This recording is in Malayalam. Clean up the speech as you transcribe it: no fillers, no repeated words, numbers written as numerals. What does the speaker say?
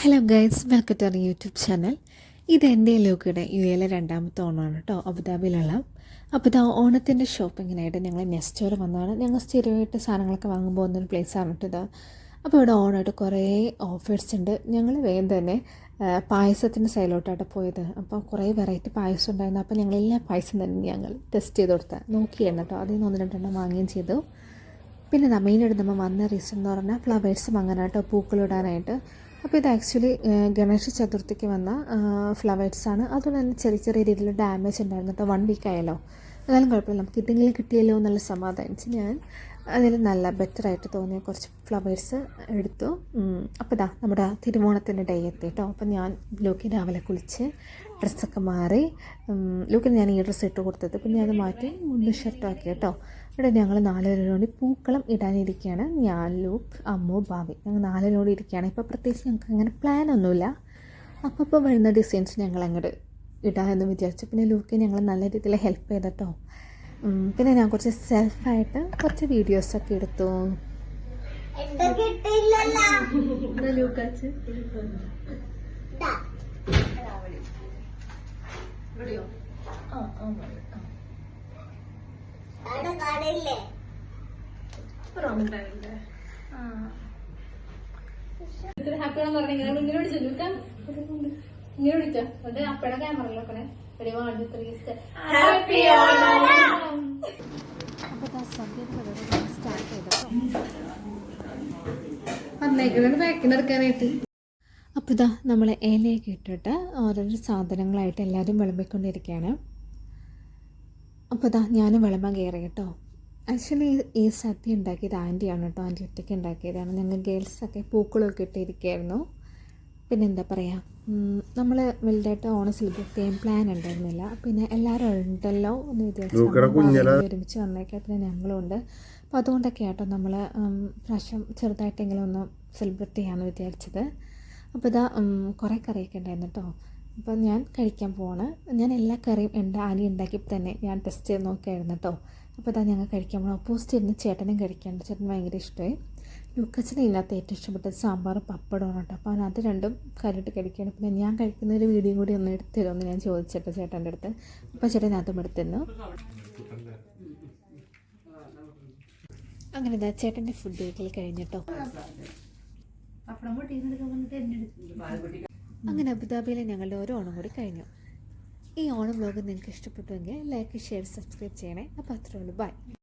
Hello guys, welcome to our YouTube channel. ഇത് എൻ്റെ ലൂക്കയുടെ യുഎയിലെ രണ്ടാമത്തെ ഓണമാണ് കേട്ടോ, അബുദാബിയിലുള്ള. അപ്പോൾ ഇത് ഓണത്തിൻ്റെ ഷോപ്പിങ്ങിനായിട്ട് ഞങ്ങൾ നെസ്റ്റോർ വന്നതാണ്. ഞങ്ങൾ സ്ഥിരമായിട്ട് സാധനങ്ങളൊക്കെ വാങ്ങാൻ പോകുന്നൊരു പ്ലേസാണ് കേട്ടോ ഇത്. അപ്പോൾ ഇവിടെ ഓണമായിട്ട് കുറേ ഓഫേഴ്സ് ഉണ്ട്. ഞങ്ങൾ വേഗം തന്നെ പായസത്തിൻ്റെ സൈഡിലോട്ടായിട്ട് പോയത്. അപ്പോൾ കുറേ വെറൈറ്റി പായസം ഉണ്ടായിരുന്നു. അപ്പോൾ ഞങ്ങളെല്ലാ പായസം തന്നെ ഞങ്ങൾ ടെസ്റ്റ് ചെയ്ത് കൊടുത്താൽ നോക്കിയായിരുന്നു കേട്ടോ. അതിൽ നിന്ന് 1-2 വാങ്ങുകയും ചെയ്തു. പിന്നെ മെയിനായിട്ട് നമ്മൾ വന്ന റീസൺ എന്ന് പറഞ്ഞാൽ ഫ്ലവേഴ്സ് വാങ്ങാനായിട്ടോ, പൂക്കളിടാനായിട്ട്. അപ്പോൾ ഇത് ആക്ച്വലി ഗണേശ ചതുർത്ഥിക്ക് വന്ന ഫ്ലവേഴ്സാണ്. അതുകൊണ്ട് തന്നെ ചെറിയ ചെറിയ രീതിയിൽ ഡാമേജ് ഉണ്ടായിരുന്നു കേട്ടോ. 1 വീക്ക് ആയല്ലോ, എന്നാലും കുഴപ്പമില്ല, നമുക്ക് ഇതെങ്കിലും കിട്ടിയല്ലോ എന്നുള്ള സമാധാനിച്ച് ഞാൻ അതിൽ നല്ല ബെറ്ററായിട്ട് തോന്നിയ കുറച്ച് ഫ്ലവേഴ്സ് എടുത്തു. അപ്പോൾ ഇതാ നമ്മുടെ തിരുവോണത്തിൻ്റെ ഡേ എത്തി കേട്ടോ. അപ്പോൾ ഞാൻ ലൂക്കിന് രാവിലെ കുളിച്ച് ഡ്രസ്സൊക്കെ മാറി. ലൂക്കിന് ഞാൻ ഈ ഡ്രസ്സ് ഇട്ട് കൊടുത്തത്, പിന്നെ അത് മാറ്റി മുണ്ട് ഷർട്ടാക്കി കേട്ടോ. ഇവിടെ ഞങ്ങൾ 4 പേരോട് കൂടി പൂക്കളം ഇടാനിരിക്കുകയാണ്. ഞാൻ, ലൂക്ക്, അമ്മു, ഭാവി, ഞങ്ങൾ 4 പേരോട് ഇരിക്കുകയാണ്. ഇപ്പോൾ പ്രത്യേകിച്ച് ഞങ്ങൾക്ക് അങ്ങനെ പ്ലാനൊന്നുമില്ല. അപ്പോൾ വരുന്ന ഡിസൈൻസ് ഞങ്ങൾ അങ്ങോട്ട് ഇടാമെന്ന് വിചാരിച്ചു. പിന്നെ ലൂക്കിന് ഞങ്ങൾ നല്ല രീതിയിൽ ഹെൽപ്പ് ചെയ്തിട്ടോ. പിന്നെ ഞാൻ കുറച്ച് സെൽഫായിട്ട് കുറച്ച് വീഡിയോസൊക്കെ എടുത്തു. ഹാപ്പിയാണെന്ന് പറഞ്ഞാൽ ഇങ്ങനെ വിളിച്ചോ, ഇങ്ങനെ വിളിച്ചോ. അത് അപ്പഴ ക്യാമറ നോക്കണേ. അപ്പോൾ ഇതാ നമ്മൾ ഇലയൊക്കെ ഇട്ടിട്ട് ഓരോരോ സാധനങ്ങളായിട്ട് എല്ലാവരും വിളമ്പിക്കൊണ്ടിരിക്കുകയാണ്. അപ്പോൾ ഇതാ ഞാനും വിളമ്പാൻ കയറി കേട്ടോ. ആക്ച്വലി ഈ സദ്യ ഉണ്ടാക്കിയത് ആൻറ്റിയാണ് കേട്ടോ. ആൻറ്റി ഒറ്റയ്ക്ക് ഉണ്ടാക്കിയതാണ്. ഞങ്ങൾ ഗേൾസൊക്കെ പൂക്കളൊക്കെ ഇട്ടിരിക്കുകയായിരുന്നു. പിന്നെ എന്താ പറയുക, നമ്മൾ വലുതായിട്ട് ഓണം സെലിബ്രേറ്റ് ചെയ്യാൻ പ്ലാൻ ഉണ്ടായിരുന്നില്ല. പിന്നെ എല്ലാവരും ഉണ്ടല്ലോ എന്ന് വിചാരിച്ചു ഒരുമിച്ച് വന്നേക്കാം. പിന്നെ ഞങ്ങളും ഉണ്ട്. അപ്പോൾ അതുകൊണ്ടൊക്കെ ആട്ടോ നമ്മൾ പ്രാവശ്യം ചെറുതായിട്ടെങ്കിലും ഒന്ന് സെലിബ്രേറ്റ് ചെയ്യാമെന്ന് വിചാരിച്ചത്. അപ്പോൾ ഇതാ കുറേ കറിയൊക്കെ ഉണ്ടായിരുന്നു കേട്ടോ. അപ്പോൾ ഞാൻ കഴിക്കാൻ പോവാണ്. ഞാൻ എല്ലാ കറിയും എൻ്റെ ആനി ഉണ്ടാക്കിയപ്പോൾ തന്നെ ഞാൻ ടെസ്റ്റ് ചെയ്ത് നോക്കിയായിരുന്നു കേട്ടോ. അപ്പോൾ ഇതാ ഞങ്ങൾ കഴിക്കാൻ പോകണം. ഓപ്പോസിറ്റ് ഇരുന്ന് ചേട്ടനും കഴിക്കാനുണ്ട്. ചേട്ടന് ഭയങ്കര ഇഷ്ടമായി. ലൂക്കച്ചന് ഇതിനകത്ത് ഏറ്റവും ഇഷ്ടപ്പെട്ടത് സാമ്പാറും പപ്പടമാണ് കേട്ടോ. അപ്പോൾ അവനത് രണ്ടും കറിയിട്ട് കഴിക്കുകയാണ്. പിന്നെ ഞാൻ കഴിക്കുന്ന ഒരു വീഡിയോ കൂടി ഒന്ന് എടുത്ത് തരുമെന്ന് ഞാൻ ചോദിച്ചിട്ട് ചേട്ടൻ്റെ അടുത്ത്. അപ്പോൾ ചേട്ടൻ അതും എടുത്തിരുന്നു. അങ്ങനെ ഇതാ ചേട്ടൻ്റെ ഫുഡ് കഴിക്കൽ കഴിഞ്ഞിട്ടോ. അങ്ങനെ അബുദാബിയിലെ ഞങ്ങളുടെ ഓരോ ഓണം കൂടി കഴിഞ്ഞു. ഈ ഓണം വ്ലോഗ് നിങ്ങൾക്ക് ഇഷ്ടപ്പെട്ടുവെങ്കിൽ ലൈക്ക്, ഷെയർ, സബ്സ്ക്രൈബ് ചെയ്യണേ. അപ്പോൾ അത്രേ ഉള്ളൂ. ബൈ.